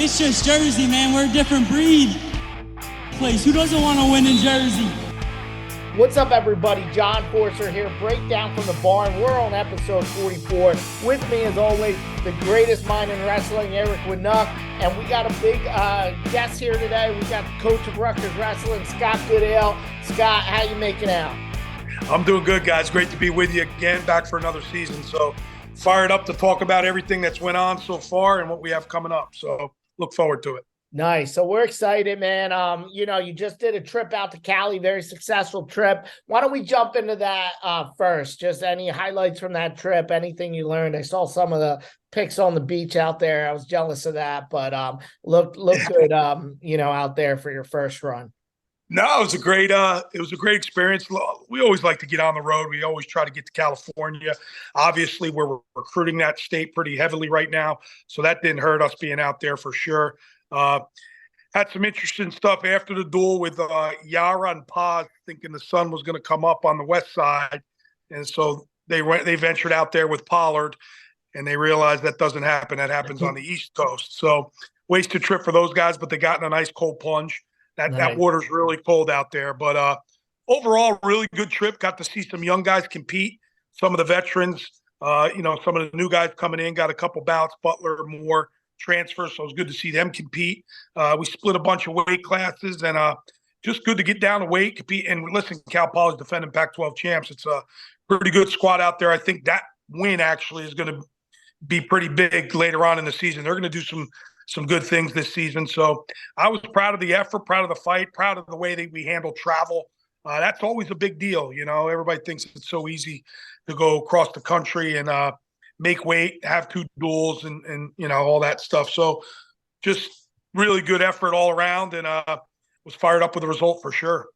It's just Jersey, man. We're a different breed. Place. Who doesn't want to win in Jersey? What's up, everybody? John Forcer here. Breakdown from the barn. We're on episode 44. With me, as always, the greatest mind in wrestling, Eric Winnuck. And we got a big guest here today. We got the coach of Rutgers Wrestling, Scott Goodale. Scott, how you making out? I'm doing good, guys. Great to be with you again, back for another season. So fired up to talk about everything that's went on so far and what we have coming up. So look forward to it. Nice. So we're excited, man. You just did a trip out to Cali, very successful trip. Why don't we jump into that first? Just any highlights from that trip, anything you learned? I saw some of the pics on the beach out there. I was jealous of that, but looked good, out there for your first run. No, it was a great experience. We always like to get on the road. We always try to get to California. Obviously, we're recruiting that state pretty heavily right now, so that didn't hurt us being out there for sure. Had some interesting stuff after the duel with Yara and Paz, thinking the sun was going to come up on the west side, and so they ventured out there with Pollard, and they realized that doesn't happen. That happens on the East Coast. So wasted trip for those guys, but they got in a nice cold plunge. That water's really cold out there, but overall, really good trip. Got to see some young guys compete. Some of the veterans, some of the new guys coming in, got a couple bouts. Butler, Moore transfer, so it was good to see them compete. We split a bunch of weight classes, and just good to get down to weight, compete. And listen, Cal Poly's defending Pac-12 champs. It's a pretty good squad out there. I think that win actually is going to be pretty big later on in the season. They're going to do some good things this season. So I was proud of the effort, proud of the fight, proud of the way that we handled travel. That's always a big deal. Everybody thinks it's so easy to go across the country and make weight, have two duels and all that stuff. So just really good effort all around, and was fired up with the result for sure.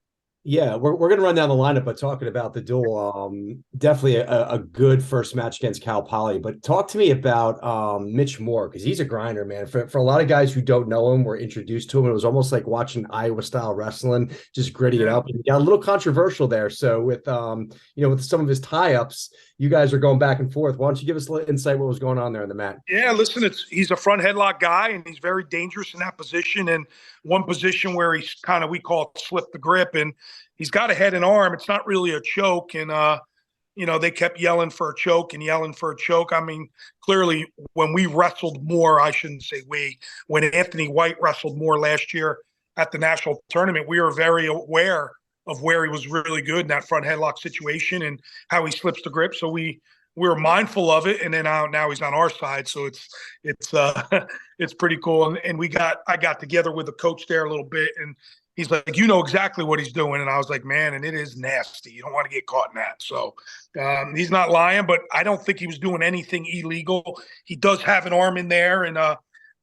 Yeah, we're going to run down the lineup, but talking about the duel, definitely a good first match against Cal Poly. But talk to me about Mitch Moore, because he's a grinder, man. For a lot of guys who don't know him, were introduced to him. It was almost like watching Iowa-style wrestling, just gritty it up. And got a little controversial there. So with with some of his tie-ups, you guys are going back and forth. Why don't you give us a little insight what was going on there in the mat? Yeah, listen, he's a front headlock guy, and he's very dangerous in that position. And one position where he's kind of, we call it slip the grip, and he's got a head and arm. It's not really a choke. And, they kept yelling for a choke and yelling for a choke. I mean, clearly when we wrestled more, I shouldn't say when Anthony White wrestled more last year at the national tournament, we were very aware of where he was really good in that front headlock situation and how he slips the grip. So we were mindful of it. And then now he's on our side. So it's pretty cool. And I got together with the coach there a little bit, and he's like, exactly what he's doing. And I was like, man, and it is nasty. You don't want to get caught in that. So he's not lying, but I don't think he was doing anything illegal. He does have an arm in there, and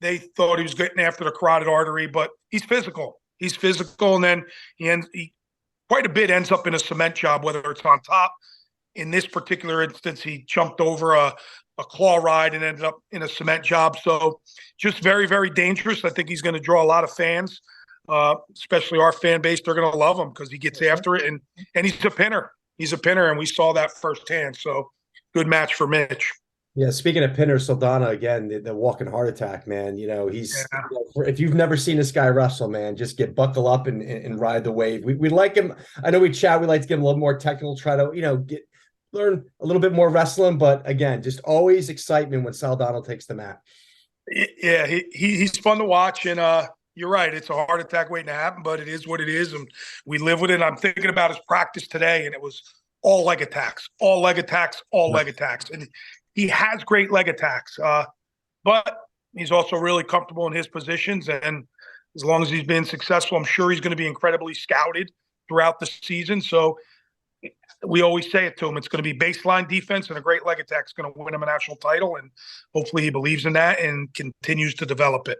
they thought he was getting after the carotid artery, but he's physical. He's physical, and then he quite a bit ends up in a cement job, whether it's on top. In this particular instance, he jumped over a claw ride and ended up in a cement job. So just very, very dangerous. I think he's going to draw a lot of fans. Especially our fan base. They're going to love him because he gets after it, and he's a pinner. He's a pinner, and we saw that firsthand. So good match for Mitch. Yeah, speaking of pinners, Saldana, again, the walking heart attack, man. If you've never seen this guy wrestle, man, just buckle up and ride the wave. We like him. I know we like to get him a little more technical, try to, learn a little bit more wrestling. But again, just always excitement when Saldana takes the mat. Yeah, he's fun to watch, and you're right. It's a heart attack waiting to happen, but it is what it is, and we live with it. And I'm thinking about his practice today, and it was all leg attacks. And he has great leg attacks, but he's also really comfortable in his positions. And as long as he's been successful, I'm sure he's going to be incredibly scouted throughout the season. So we always say it to him. It's going to be baseline defense, and a great leg attack is going to win him a national title. And hopefully he believes in that and continues to develop it.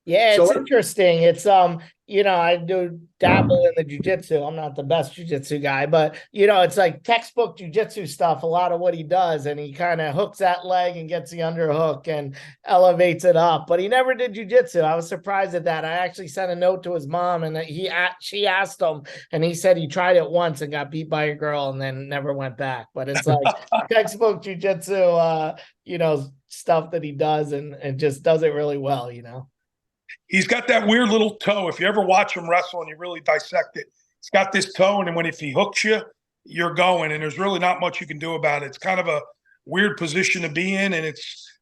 Yeah, it's interesting. It's I do dabble in the jiu-jitsu. I'm not the best jiu-jitsu guy, but it's like textbook jiu-jitsu stuff, a lot of what he does, and he kind of hooks that leg and gets the underhook and elevates it up. But he never did jiu-jitsu. I was surprised at that. I actually sent a note to his mom, and she asked him, and he said he tried it once and got beat by a girl and then never went back. But it's like textbook jiu-jitsu stuff that he does and just does it really well. He's got that weird little toe. If you ever watch him wrestle and you really dissect it, he's got this toe, and then if he hooks you, you're going, and there's really not much you can do about it. It's kind of a weird position to be in, and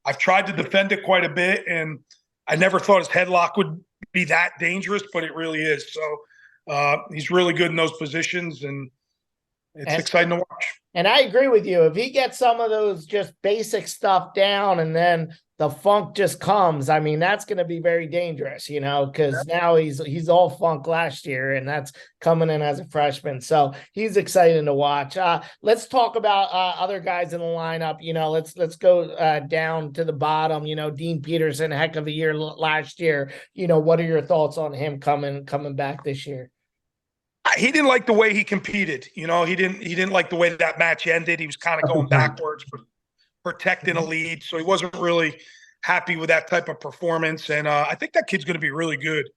I've tried to defend it quite a bit, and I never thought his headlock would be that dangerous, but it really is. So he's really good in those positions, and it's exciting to watch. And I agree with you. If he gets some of those just basic stuff down and then the funk just comes, I mean, that's going to be very dangerous, because now he's all funk last year, and that's coming in as a freshman. So he's exciting to watch. Let's talk about other guys in the lineup. Let's go down to the bottom. Dean Peterson, heck of a year last year. What are your thoughts on him coming back this year? He didn't like the way he competed. He didn't like the way that match ended. He was kind of going backwards, but protecting a lead. So he wasn't really happy with that type of performance. And I think that kid's going to be really good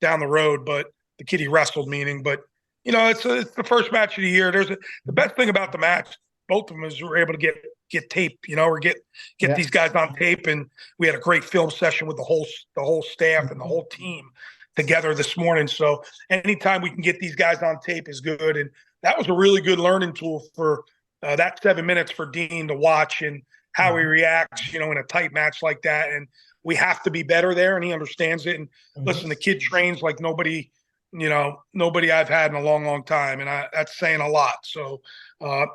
down the road, but the kid he wrestled, meaning, but it's the first match of the year. The best thing about the match, both of them, is we were able to get tape, or get these guys on tape. And we had a great film session with the whole staff and the whole team together this morning. So anytime we can get these guys on tape is good. And that was a really good learning tool for that 7 minutes for Dean to watch and how he reacts, in a tight match like that. And we have to be better there, and he understands it. And listen, the kid trains like nobody I've had in a long, long time. And that's saying a lot. So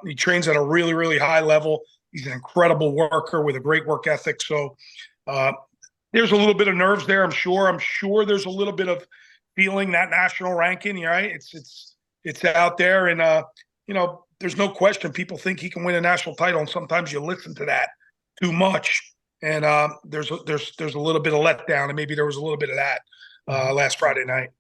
he trains at a really, really high level. He's an incredible worker with a great work ethic. So there's a little bit of nerves there, I'm sure. I'm sure there's a little bit of feeling that national ranking, right? It's out there, and there's no question people think he can win a national title, and sometimes you listen to that too much, and there's a little bit of letdown, and maybe there was a little bit of that last Friday night.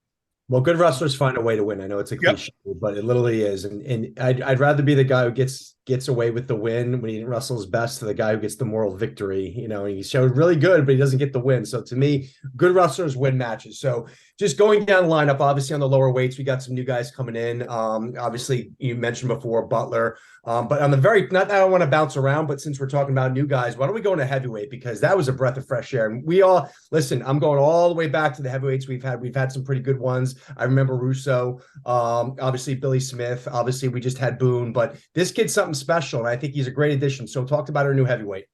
Well, good wrestlers find a way to win. I know it's a cliche, but it literally is. And I'd rather be the guy who gets away with the win when he didn't wrestle his best to the guy who gets the moral victory. He showed really good, but he doesn't get the win. So to me, good wrestlers win matches. So just going down the lineup, obviously on the lower weights, we got some new guys coming in. Obviously, you mentioned before Butler. But on the not that I don't want to bounce around, but since we're talking about new guys, why don't we go into heavyweight? Because that was a breath of fresh air. And we all listen, I'm going all the way back to the heavyweights we've had some pretty good ones. I remember Russo, obviously Billy Smith, obviously we just had Boone, but this kid's something special, and I think he's a great addition. So talked about our new heavyweight.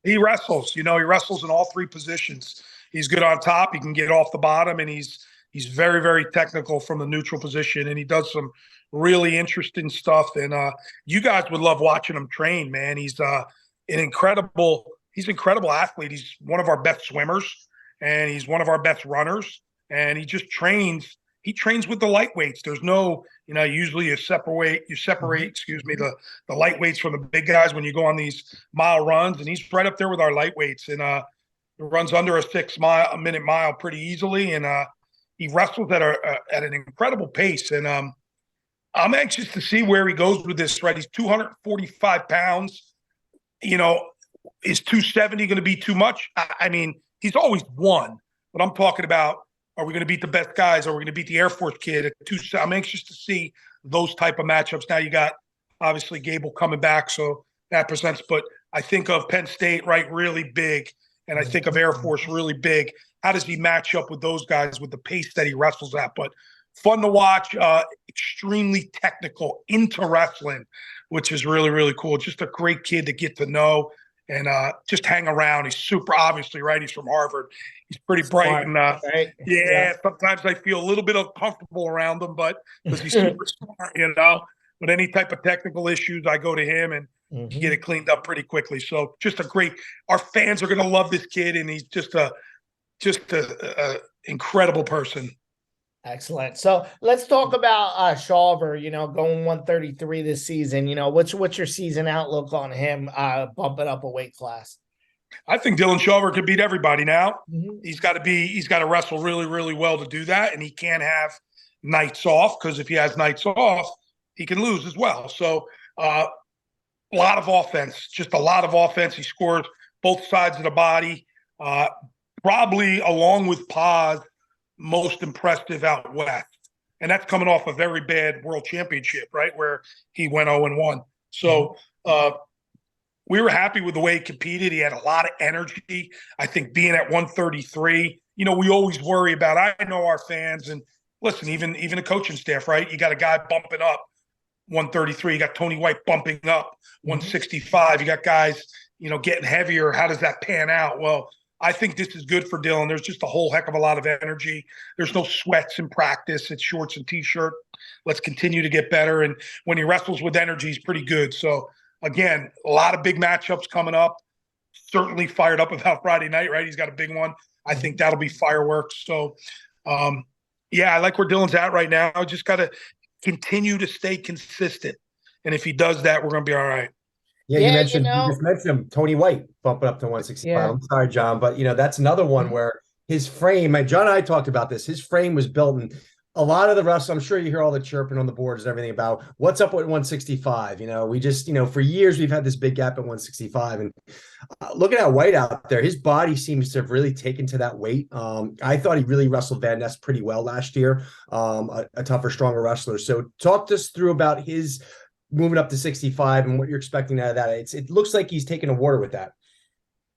He wrestles, he wrestles in all three positions. He's good on top, he can get off the bottom, and he's very, very technical from the neutral position, and he does some really interesting stuff. And you guys would love watching him train, man. He's an incredible athlete. He's one of our best swimmers, and he's one of our best runners, and he just trains. He trains with the lightweights. There's no, usually you separate, the lightweights from the big guys when you go on these mile runs, and he's right up there with our lightweights, and runs under a 6 minute mile pretty easily, and he wrestles at an incredible pace. And I'm anxious to see where he goes with this, right? He's 245 pounds. Is 270 going to be too much? I mean, he's always won, but I'm talking about, are we going to beat the best guys? Are we going to beat the Air Force kid at 270? I'm anxious to see those type of matchups. Now you got, obviously, Gable coming back, so that presents. But I think of Penn State, right, really big, and I think of Air Force really big. How does he match up with those guys with the pace that he wrestles at? But fun to watch, extremely technical, into wrestling, which is really, really cool. Just a great kid to get to know and just hang around. He's super, obviously, right? He's from Harvard. He's pretty bright. Smart, And right? yeah, sometimes I feel a little bit uncomfortable around him, but because he's super smart, But any type of technical issues, I go to him and get it cleaned up pretty quickly. So just our fans are going to love this kid, and he's just a incredible person. Excellent. So let's talk about Shawver, going 133 this season. What's your season outlook on him bumping up a weight class? I think Dylan Shawver could beat everybody now. He's got to wrestle really, really well to do that, and he can't have nights off, because if he has nights off, he can lose as well. So a lot of offense, just a lot of offense. He scores both sides of the body, probably along with Paz, most impressive out west. And that's coming off a very bad world championship, right, where he went 0-1. So we were happy with the way he competed. He had a lot of energy. I think being at 133, we always worry about. I know our fans, and listen, even a coaching staff, right? You got a guy bumping up 133. You got Tony White bumping up 165. You got guys, getting heavier. How does that pan out? Well, I think this is good for Dylan. There's just a whole heck of a lot of energy. There's no sweats in practice. It's shorts and T-shirt. Let's continue to get better. And when he wrestles with energy, he's pretty good. So, again, a lot of big matchups coming up. Certainly fired up about Friday night, right? He's got a big one. I think that'll be fireworks. So, I like where Dylan's at right now. Just got to continue to stay consistent. And if he does that, we're going to be all right. Yeah, you just mentioned him, Tony White bumping up to 165. Yeah. I'm sorry, John, but that's another one where his frame, John and I talked about this. His frame was built, and a lot of the wrestlers, I'm sure you hear all the chirping on the boards and everything about what's up with 165. We just, for years we've had this big gap at 165, and looking at White out there, his body seems to have really taken to that weight. I thought he really wrestled Van Ness pretty well last year, a tougher, stronger wrestler. So talk us through about his moving up to 65 and what you're expecting out of that. It looks like he's taking a water with that.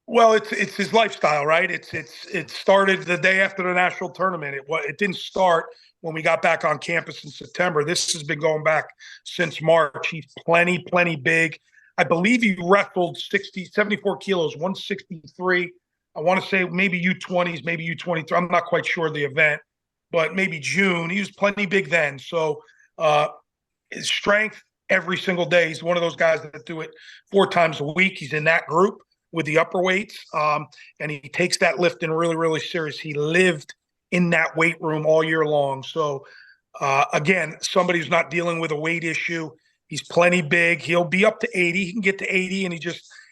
Well, it's his lifestyle, right? It started the day after the national tournament. It didn't start when we got back on campus in September. This has been going back since March. He's plenty big. I believe he wrestled 74 kilos, 163. I want to say maybe U20s, maybe U23. I'm not quite sure of the event, but maybe June. He was plenty big then. So his strength every single day. He's one of those guys that do it 4 times a week. He's in that group with the upper weights, and he takes that lifting really, really serious. He lived in that weight room all year long. So, again, somebody who's not dealing with a weight issue. He's plenty big. He'll be up to 80. He can get to 80, and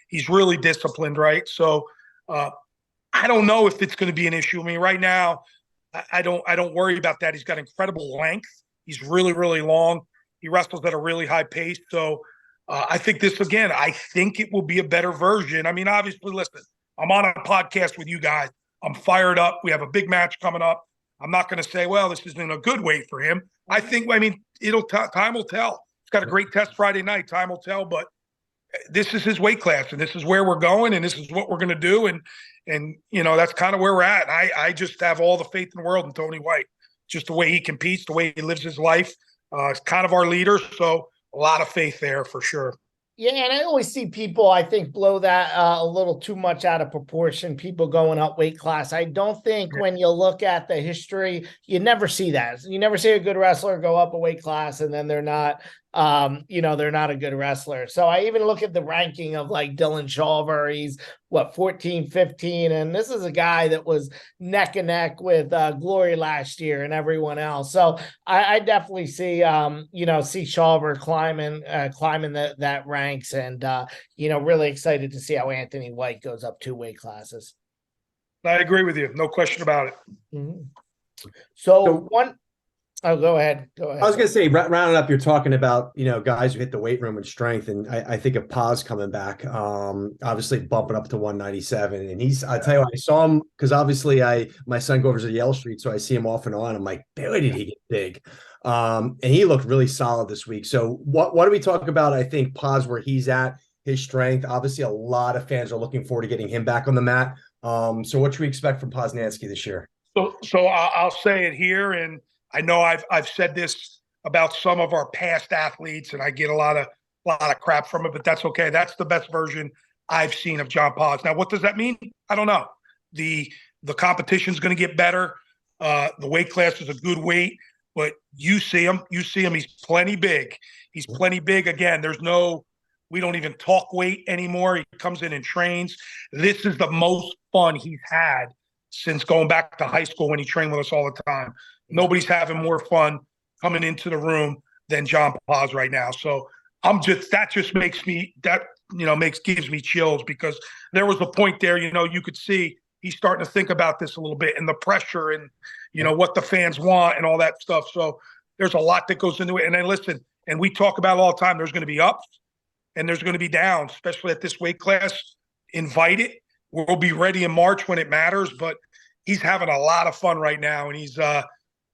he's really disciplined, right? So, I don't know if it's going to be an issue. I mean, right now, I don't worry about that. He's got incredible length. He's really, really long. He wrestles at a really high pace. So I think I think it will be a better version. I mean, obviously, listen, I'm on a podcast with you guys. I'm fired up. We have a big match coming up. I'm not going to say, well, this isn't a good weight for him. Time will tell. He's got a great test Friday night. Time will tell. But this is his weight class, and this is where we're going, and this is what we're going to do. And that's kind of where we're at. And I just have all the faith in the world in Tony White, just the way he competes, the way he lives his life. It's kind of our leader, so a lot of faith there for sure. Yeah, and I always see people, I think, blow that a little too much out of proportion, people going up weight class. I don't think when you look at the history, you never see that. You never see a good wrestler go up a weight class and then they're not a good wrestler. So I even look at the ranking of like Dylan Shawver. He's 14, 15. And this is a guy that was neck and neck with Glory last year and everyone else. So I definitely see Shawver climbing that ranks, and really excited to see how Anthony White goes up 2 weight classes. I agree with you. No question about it. Mm-hmm. So one. Oh, go ahead. I was going to say, rounding up, you're talking about, guys who hit the weight room and strength. And I think of Paz coming back, obviously bumping up to 197. And I'll tell you, I saw him because obviously my son goes over to Yale Street. So I see him off and on. I'm like, boy, did he get big. And he looked really solid this week. So what do we talk about? I think Paz, where he's at, his strength. Obviously, a lot of fans are looking forward to getting him back on the mat. So what should we expect from Poznansky this year? So I'll say it here, and I know I've said this about some of our past athletes, and I get a lot of crap from it, but that's okay. That's the best version I've seen of John Paz. Now, what does that mean? I don't know. The competition's going to get better. The weight class is a good weight, but you see him. He's plenty big. He's plenty big. Again, we don't even talk weight anymore. He comes in and trains. This is the most fun he's had since going back to high school when he trained with us all the time. Nobody's having more fun coming into the room than John Paz right now. So gives me chills, because there was a point there, you could see he's starting to think about this a little bit, and the pressure and, what the fans want and all that stuff. So there's a lot that goes into it. And then listen, and we talk about it all the time, there's going to be ups and there's going to be downs, especially at this weight class. Invite it. We'll be ready in March when it matters, but he's having a lot of fun right now. And he's,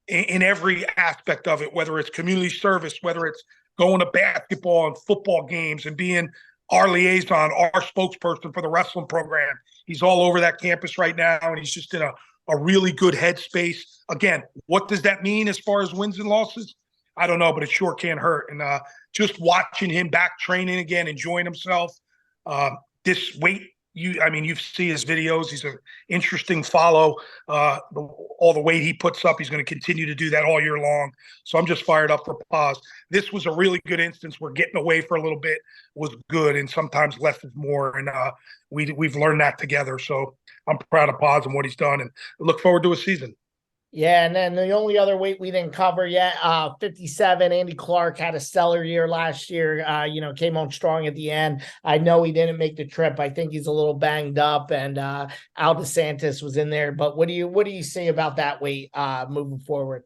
in every aspect of it, whether it's community service, whether it's going to basketball and football games and being our liaison, our spokesperson for the wrestling program. He's all over that campus right now, and he's just in a a really good headspace. Again, what does that mean as far as wins and losses? I don't know, but it sure can't hurt. And just watching him back training again, enjoying himself. This weight, you see his videos. He's an interesting follow. All the weight he puts up, he's going to continue to do that all year long. So I'm just fired up for Paz. This was a really good instance where getting away for a little bit was good, and sometimes less is more. And we've learned that together. So I'm proud of Paz and what he's done, and look forward to a season. Yeah, and then the only other weight we didn't cover yet, 57, Andy Clark had a stellar year last year, came on strong at the end. I know he didn't make the trip. I think he's a little banged up, and Al DeSantis was in there. But what do you say about that weight moving forward?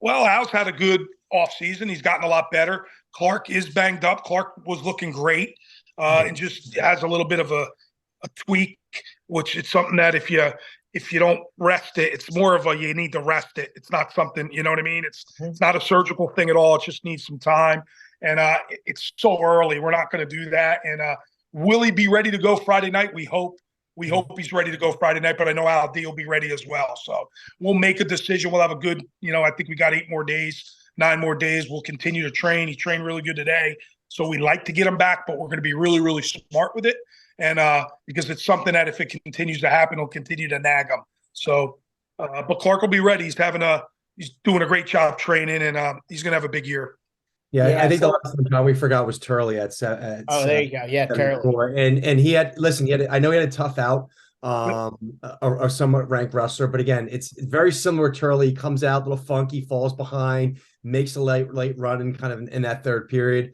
Well, Al's had a good offseason. He's gotten a lot better. Clark is banged up. Clark was looking great and just has a little bit of a tweak, which it's something that if you don't rest it, it's more of a you need to rest it. It's not something, you know what I mean? It's not a surgical thing at all. It just needs some time. And it's so early. We're not going to do that. And will he be ready to go Friday night? We hope. We hope he's ready to go Friday night, but I know Al D will be ready as well. So we'll make a decision. We'll have a good, I think we got 9 more days. We'll continue to train. He trained really good today. So we like to get him back, but we're going to be really, really smart with it. And because it's something that if it continues to happen, it'll continue to nag him. So, but Clark will be ready. He's doing a great job training, and he's going to have a big year. Yeah, I think the last one we forgot was Turley at there you go. Yeah, Turley. And he had I know he had a tough out, a somewhat ranked wrestler, but again, it's very similar to Turley. He comes out a little funky, falls behind, makes a late run and kind of in that third period.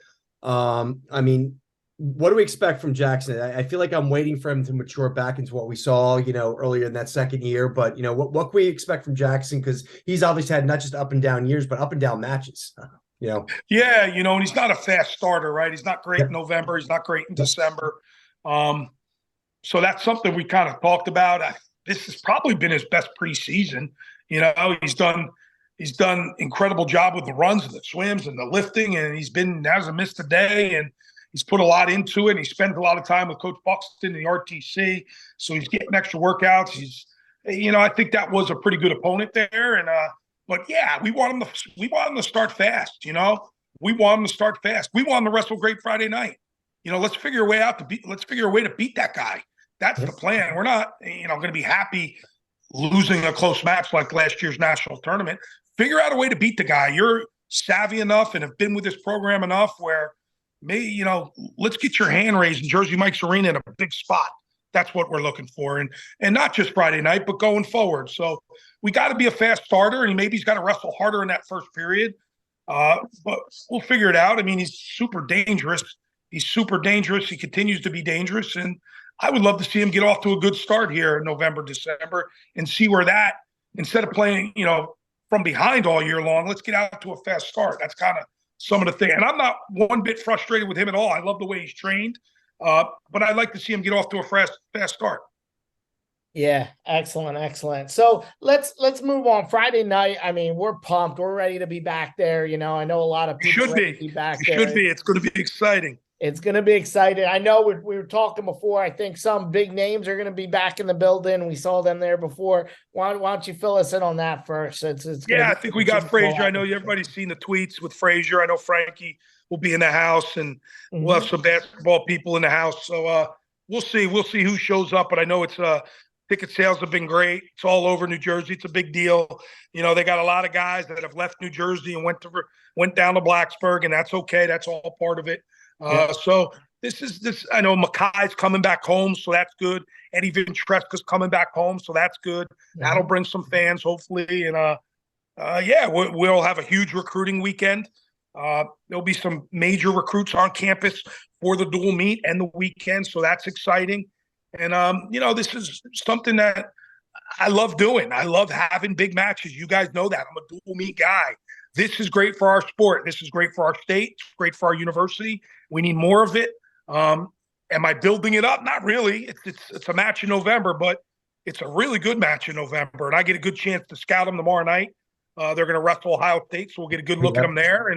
What do we expect from Jackson? I feel like I'm waiting for him to mature back into what we saw, earlier in that second year. But, what can we expect from Jackson? Because he's obviously had not just up and down years, but up and down matches. Yeah, and he's not a fast starter, right? He's not great in November. He's not great in December. So that's something we kind of talked about. This has probably been his best preseason. He's done incredible job with the runs and the swims and the lifting, and hasn't missed a day, and he's put a lot into it. He spends a lot of time with Coach Buxton in the RTC, so he's getting extra workouts. I think that was a pretty good opponent there, and but yeah, we want him to start fast. We want him to start fast. We want him to wrestle great Friday night. Let's figure a way to beat that guy. That's the plan. We're not, going to be happy losing a close match like last year's national tournament. Figure out a way to beat the guy. You're savvy enough and have been with this program enough where maybe, let's get your hand raised in Jersey Mike's Arena in a big spot. That's what we're looking for. And not just Friday night, but going forward. So we got to be a fast starter, and maybe he's got to wrestle harder in that first period. But we'll figure it out. He's super dangerous. He continues to be dangerous. And I would love to see him get off to a good start here in November, December, and see where that, instead of playing, from behind all year long, let's get out to a fast start. That's kind of some of the things. And I'm not one bit frustrated with him at all. I love the way he's trained. But I'd like to see him get off to a fast start. Yeah, excellent. So let's move on. Friday night, we're pumped. We're ready to be back there. I know a lot of people should be back there. Should be. It's going to be exciting. It's going to be exciting. I know we were talking before. I think some big names are going to be back in the building. We saw them there before. Why don't you fill us in on that first? I think we got Frazier. I know everybody's seen the tweets with Frazier. I know Frankie will be in the house, and we'll have some basketball people in the house. So we'll see. We'll see who shows up. But I know it's ticket sales have been great. It's all over New Jersey. It's a big deal. They got a lot of guys that have left New Jersey and went down to Blacksburg, and that's okay. That's all part of it. So this. I know Makai's coming back home, so that's good. Eddie Ventresca's coming back home, so that's good. That'll bring some fans, hopefully, and we'll have a huge recruiting weekend. There'll be some major recruits on campus for the dual meet and the weekend, so that's exciting. And this is something that I love doing. I love having big matches. You guys know that. I'm a dual meet guy. This is great for our sport. This is great for our state. It's great for our university. We need more of it. Am I building it up? Not really. It's a match in November, but it's a really good match in November, and I get a good chance to scout them tomorrow night. They're going to wrestle Ohio State, so we'll get a good look at them there,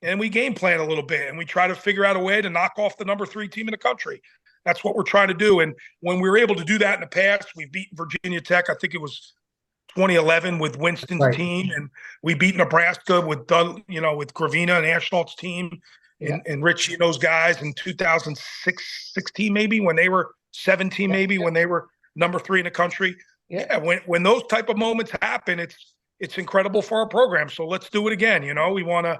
and we game plan a little bit, and we try to figure out a way to knock off the number 3 team in the country. that's what we're trying to do. And when we were able to do that in the past, we've beaten Virginia Tech. I think it was 2011 with Winston's team, and we beat Nebraska with with Gravina and Ashnolt's team, and Richie and those guys in 2016 maybe, when they were 17 maybe, when they were number 3 in the country. When those type of moments happen, it's incredible for our program. So let's do it again. We want to,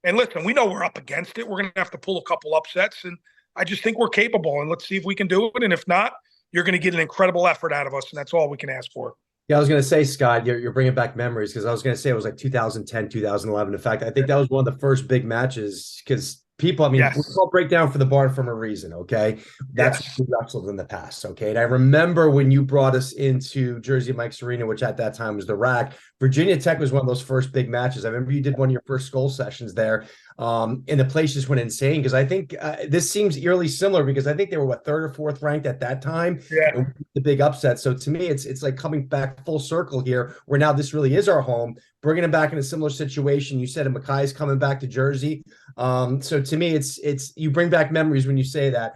and listen, we know we're up against it. We're going to have to pull a couple upsets, and I just think we're capable, and let's see if we can do it. And if not, you're going to get an incredible effort out of us, and that's all we can ask for. Yeah, I was going to say, Scott, you're bringing back memories, because I was going to say it was like 2010, 2011. In fact, I think that was one of the first big matches, because people, we call breakdown for the barn from a reason, okay? That's what we wrestled in the past, okay? And I remember when you brought us into Jersey Mike's Arena, which at that time was the Rack, Virginia Tech was one of those first big matches. I remember you did one of your first skull sessions there, and the place just went insane, because I think this seems eerily similar, because I think they were, 3rd or 4th ranked at that time? Yeah. The big upset. So to me, it's like coming back full circle here, where now this really is our home, bringing them back in a similar situation. You said Makai's coming back to Jersey. So to me, it's you bring back memories when you say that.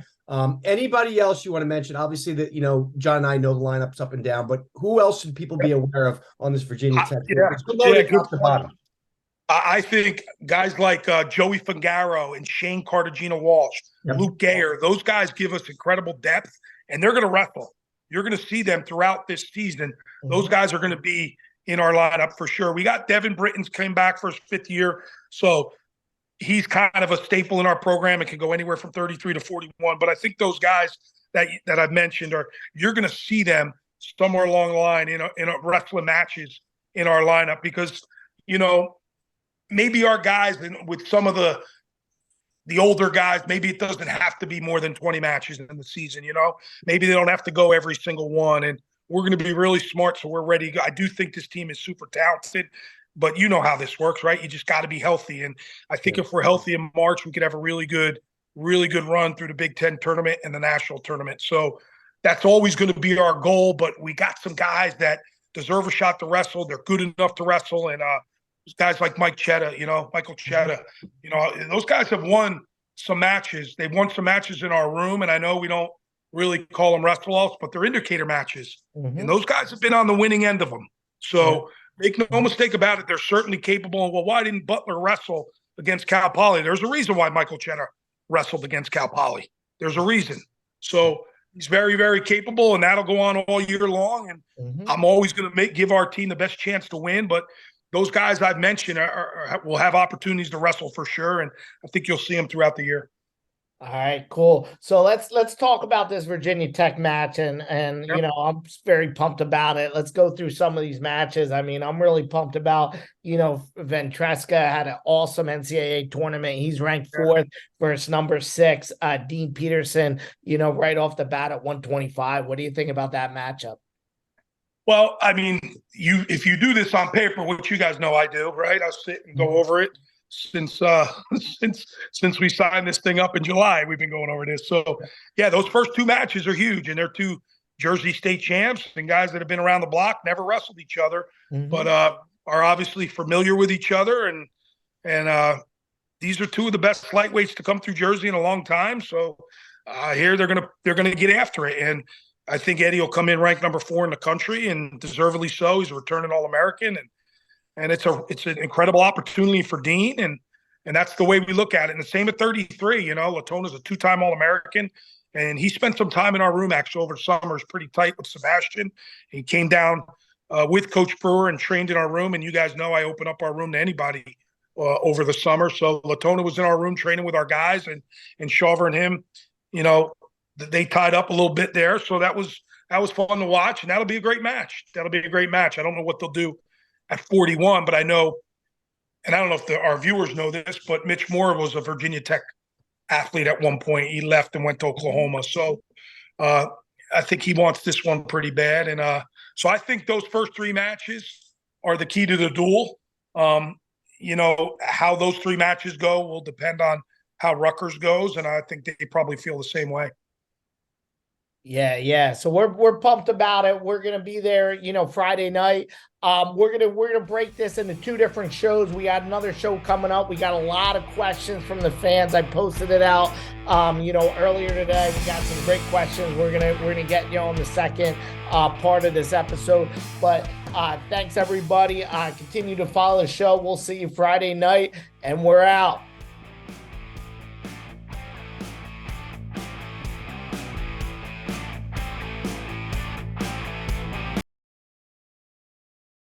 Anybody else you want to mention? Obviously, that John and I know the lineups up and down, but who else should people be aware of on this Virginia Tech team? Top to bottom. I think guys like Joey Fangaro and Shane Cartagena-Walsh, Luke Gayer, those guys give us incredible depth, and they're going to wrestle. You're going to see them throughout this season. Those guys are going to be in our lineup for sure. We got Devin Britton's came back for his 5th year, so he's kind of a staple in our program and can go anywhere from 33 to 41. But I think those guys that I've mentioned you're going to see them somewhere along the line in a wrestling matches in our lineup, because maybe our guys with some of the older guys, maybe it doesn't have to be more than 20 matches in the season. Maybe they don't have to go every single one, and we're going to be really smart, so we're ready to go. I do think this team is super talented, but you know how this works, right? You just got to be healthy, and I think if we're healthy in March, we could have a really good run through the Big Ten tournament and the national tournament. So that's always going to be our goal, but we got some guys that deserve a shot to wrestle. They're good enough to wrestle, and guys like Michael Chetta, those guys have won some matches. They've won some matches in our room, and I know we don't really call them wrestle-offs, but they're indicator matches. And those guys have been on the winning end of them. So make no mistake about it, they're certainly capable. And, well, why didn't Butler wrestle against Cal Poly? There's a reason why Michael Chetta wrestled against Cal Poly. There's a reason. So he's very, very capable, and that'll go on all year long. And I'm always going to give our team the best chance to win, but those guys I've mentioned will have opportunities to wrestle for sure, and I think you'll see them throughout the year. All right, cool. So let's talk about this Virginia Tech match, and I'm very pumped about it. Let's go through some of these matches. I'm really pumped about Ventresca had an awesome NCAA tournament. He's ranked 4th versus number 6, Dean Peterson. Right off the bat at 125. What do you think about that matchup? Well, if you do this on paper, which you guys know I do, right? I'll sit and go over it since we signed this thing up in July. We've been going over this. So, yeah, those first 2 matches are huge, and they're 2 Jersey State champs and guys that have been around the block, never wrestled each other, but are obviously familiar with each other. And these are 2 of the best lightweights to come through Jersey in a long time. So here they're gonna get after it, and I think Eddie will come in ranked number 4 in the country, and deservedly so. He's a returning All-American, and it's an incredible opportunity for Dean, and that's the way we look at it. And the same at 33. Latona's a 2-time All-American, and he spent some time in our room actually over the summer. Is pretty tight with Sebastian. He came down with Coach Brewer and trained in our room, and you guys know I open up our room to anybody over the summer. So Latona was in our room training with our guys, and Shawver and him, they tied up a little bit there. So that was fun to watch, and that'll be a great match. I don't know what they'll do at 41, but I know, and I don't know if our viewers know this, but Mitch Moore was a Virginia Tech athlete at one point. He left and went to Oklahoma. So I think he wants this one pretty bad. And so I think those first 3 matches are the key to the duel. How those 3 matches go will depend on how Rutgers goes, and I think they probably feel the same way. Yeah. So we're pumped about it. We're gonna be there, Friday night. We're gonna break this into two different shows. We got another show coming up. We got a lot of questions from the fans. I posted it out earlier today. We got some great questions. We're gonna get you on the second part of this episode. But thanks everybody. Continue to follow the show. We'll see you Friday night, and we're out.